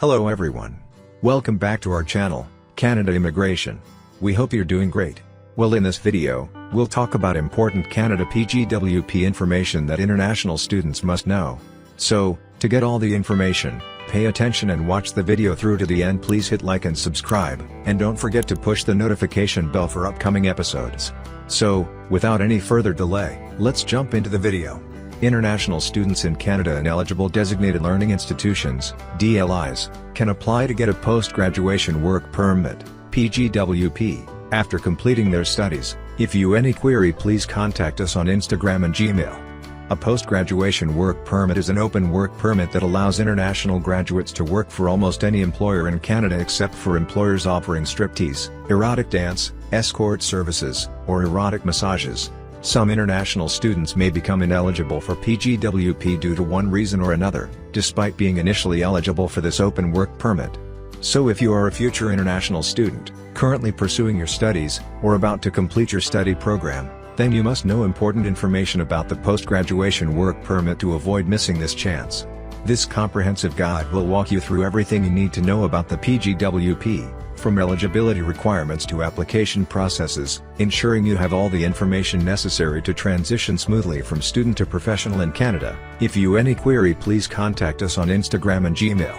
Hello everyone. Welcome back to our channel, Canada Immigration. We hope you're doing great. Well, in this video, we'll talk about important Canada PGWP information that international students must know. So, to get all the information, pay attention and watch the video through to the end. Please hit like and subscribe, and don't forget to push the notification bell for upcoming episodes. So, without any further delay, let's jump into the video. International students in Canada and eligible designated learning institutions, DLIs, can apply to get a post-graduation work permit, PGWP, after completing their studies. If you any query, please contact us on Instagram and Gmail. A post-graduation work permit is an open work permit that allows international graduates to work for almost any employer in Canada except for employers offering striptease, erotic dance, escort services, or erotic massages. Some international students may become ineligible for PGWP due to one reason or another, despite being initially eligible for this open work permit. So if you are a future international student, currently pursuing your studies, or about to complete your study program, then you must know important information about the post-graduation work permit to avoid missing this chance. This comprehensive guide will walk you through everything you need to know about the PGWP, from eligibility requirements to application processes, ensuring you have all the information necessary to transition smoothly from student to professional in Canada. If you any query, please contact us on Instagram and Gmail.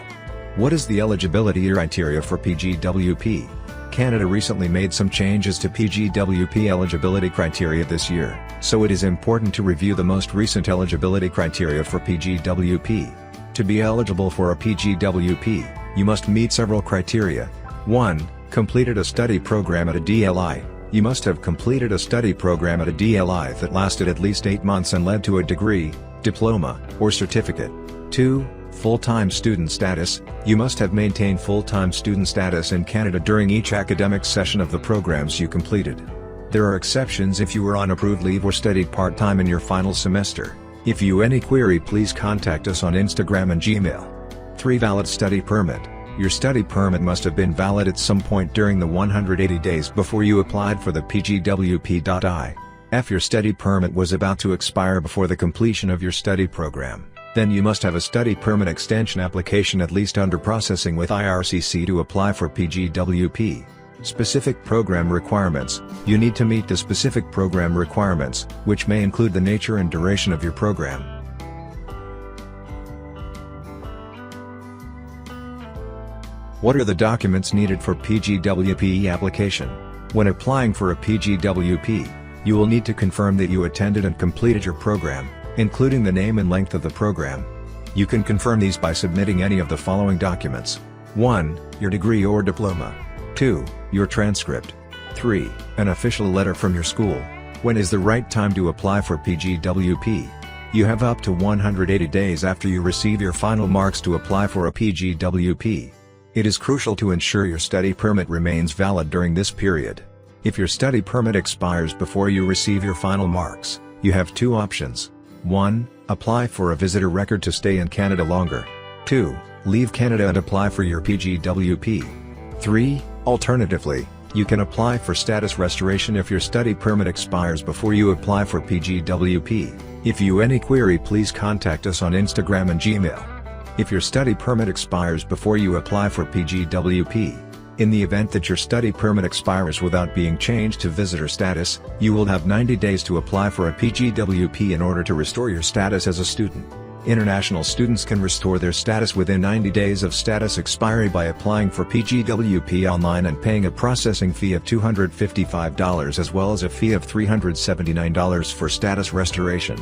What is the eligibility criteria for PGWP? Canada recently made some changes to PGWP eligibility criteria this year, so it is important to review the most recent eligibility criteria for PGWP. To be eligible for a PGWP, you must meet several criteria. 1. Completed a study program at a DLI. You must have completed a study program at a DLI that lasted at least 8 months and led to a degree, diploma, or certificate. 2. Full-time student status. You must have maintained full-time student status in Canada during each academic session of the programs you completed. There are exceptions if you were on approved leave or studied part-time in your final semester. If you any query, please contact us on Instagram and Gmail. 3. Valid study permit. Your study permit must have been valid at some point during the 180 days before you applied for the PGWP. If your study permit was about to expire before the completion of your study program, then you must have a study permit extension application at least under processing with IRCC to apply for PGWP. Specific program requirements. You need to meet the specific program requirements, which may include the nature and duration of your program. What are the documents needed for PGWP application? When applying for a PGWP, you will need to confirm that you attended and completed your program, including the name and length of the program. You can confirm these by submitting any of the following documents. 1. Your degree or diploma. 2. Your transcript. 3. An official letter from your school. When is the right time to apply for PGWP? You have up to 180 days after you receive your final marks to apply for a PGWP. It is crucial to ensure your study permit remains valid during this period. If your study permit expires before you receive your final marks, you have two options. 1. Apply for a visitor record to stay in Canada longer. 2. Leave Canada and apply for your PGWP. 3. Alternatively, you can apply for status restoration if your study permit expires before you apply for PGWP. If you any query, please contact us on Instagram and Gmail. If your study permit expires before you apply for PGWP, in the event that your study permit expires without being changed to visitor status, you will have 90 days to apply for a PGWP in order to restore your status as a student. International students can restore their status within 90 days of status expiry by applying for PGWP online and paying a processing fee of $255 as well as a fee of $379 for status restoration.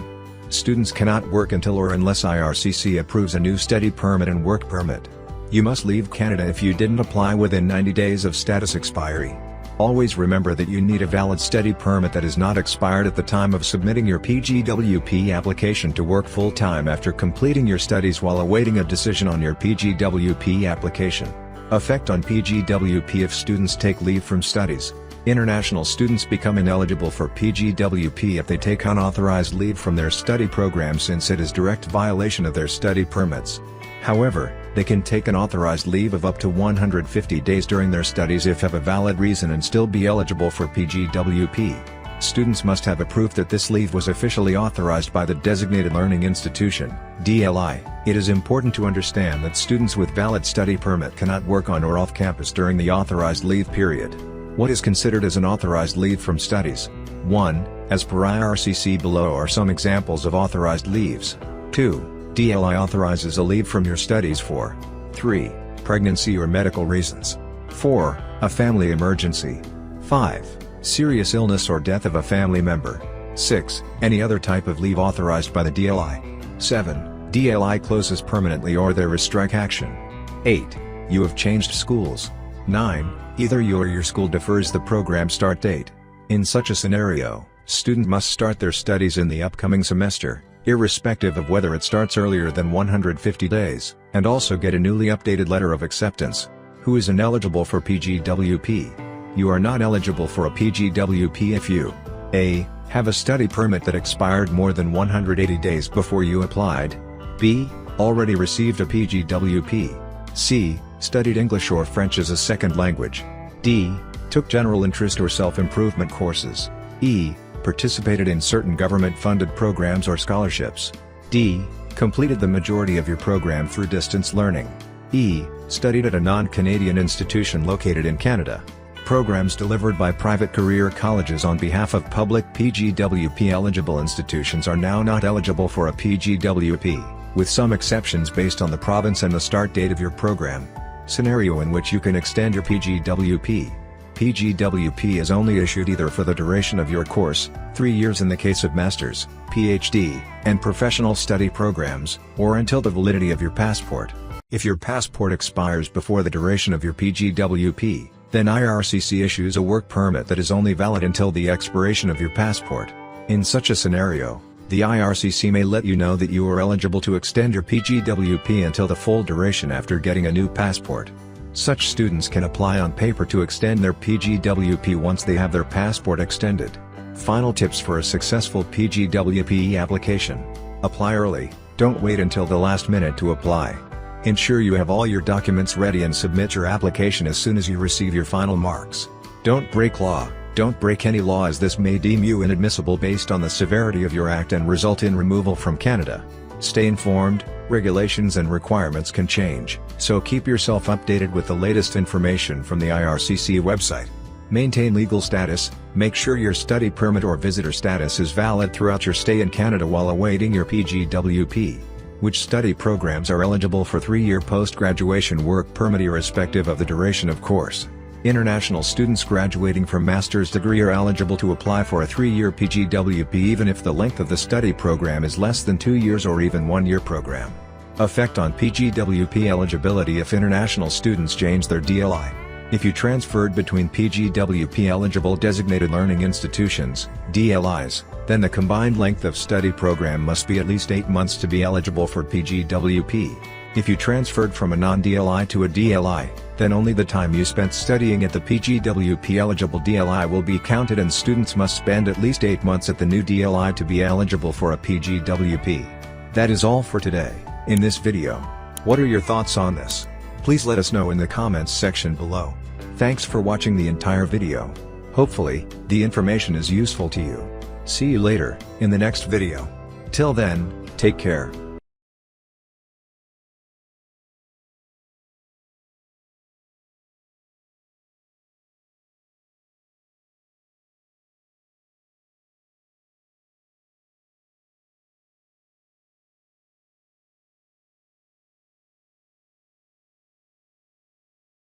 Students cannot work until or unless IRCC approves a new study permit and work permit. You must leave Canada if you didn't apply within 90 days of status expiry. Always remember that you need a valid study permit that is not expired at the time of submitting your PGWP application to work full-time after completing your studies while awaiting a decision on your PGWP application. Effect on PGWP if students take leave from studies. International students become ineligible for PGWP if they take unauthorized leave from their study program, since it is direct violation of their study permits. However, they can take an authorized leave of up to 150 days during their studies if have a valid reason and still be eligible for PGWP. Students must have a proof that this leave was officially authorized by the Designated Learning Institution, DLI. It is important to understand that students with valid study permit cannot work on or off campus during the authorized leave period. What is considered as an authorized leave from studies? 1. As per IRCC, below are some examples of authorized leaves. 2. DLI authorizes a leave from your studies for 3. Pregnancy or medical reasons. 4. A family emergency. 5. Serious illness or death of a family member. 6. Any other type of leave authorized by the DLI. 7. DLI closes permanently or there is strike action. 8. You have changed schools. 9. Either you or your school defers the program start date. In such a scenario, student must start their studies in the upcoming semester, irrespective of whether it starts earlier than 150 days, and also get a newly updated letter of acceptance. Who is ineligible for PGWP? You are not eligible for a PGWP if you A. Have a study permit that expired more than 180 days before you applied. B. Already received a PGWP. C. Studied English or French as a second language. D. Took general interest or self-improvement courses. E. Participated in certain government-funded programs or scholarships. D. Completed the majority of your program through distance learning. E. Studied at a non-Canadian institution located in Canada. Programs delivered by private career colleges on behalf of public PGWP eligible institutions are now not eligible for a PGWP, with some exceptions based on the province and the start date of your program. Scenario in which you can extend your PGWP. PGWP is only issued either for the duration of your course, 3 years in the case of master's, PhD, and professional study programs, or until the validity of your passport. If your passport expires before the duration of your PGWP, then IRCC issues a work permit that is only valid until the expiration of your passport. In such a scenario, the IRCC may let you know that you are eligible to extend your PGWP until the full duration after getting a new passport. Such students can apply on paper to extend their PGWP once they have their passport extended. Final tips for a successful PGWP application. Apply early, don't wait until the last minute to apply. Ensure you have all your documents ready and submit your application as soon as you receive your final marks. Don't break law. Don't break any law, as this may deem you inadmissible based on the severity of your act and result in removal from Canada. Stay informed, regulations and requirements can change, so keep yourself updated with the latest information from the IRCC website. Maintain legal status. Make sure your study permit or visitor status is valid throughout your stay in Canada while awaiting your PGWP. Which study programs are eligible for 3-year post-graduation work permit irrespective of the duration of course. International students graduating from master's degree are eligible to apply for a 3-year PGWP even if the length of the study program is less than 2 years or even 1-year program. Effect on PGWP eligibility if international students change their DLI. If you transferred between PGWP eligible designated learning institutions, DLIs, then the combined length of study program must be at least 8 months to be eligible for PGWP. If you transferred from a non-DLI to a DLI, then only the time you spent studying at the PGWP eligible DLI will be counted, and students must spend at least 8 months at the new DLI to be eligible for a PGWP. That is all for today. In this video, what are your thoughts on this? Please let us know in the comments section below. Thanks for watching the entire video. Hopefully, the information is useful to you. See you later, in the next video. Till then, take care.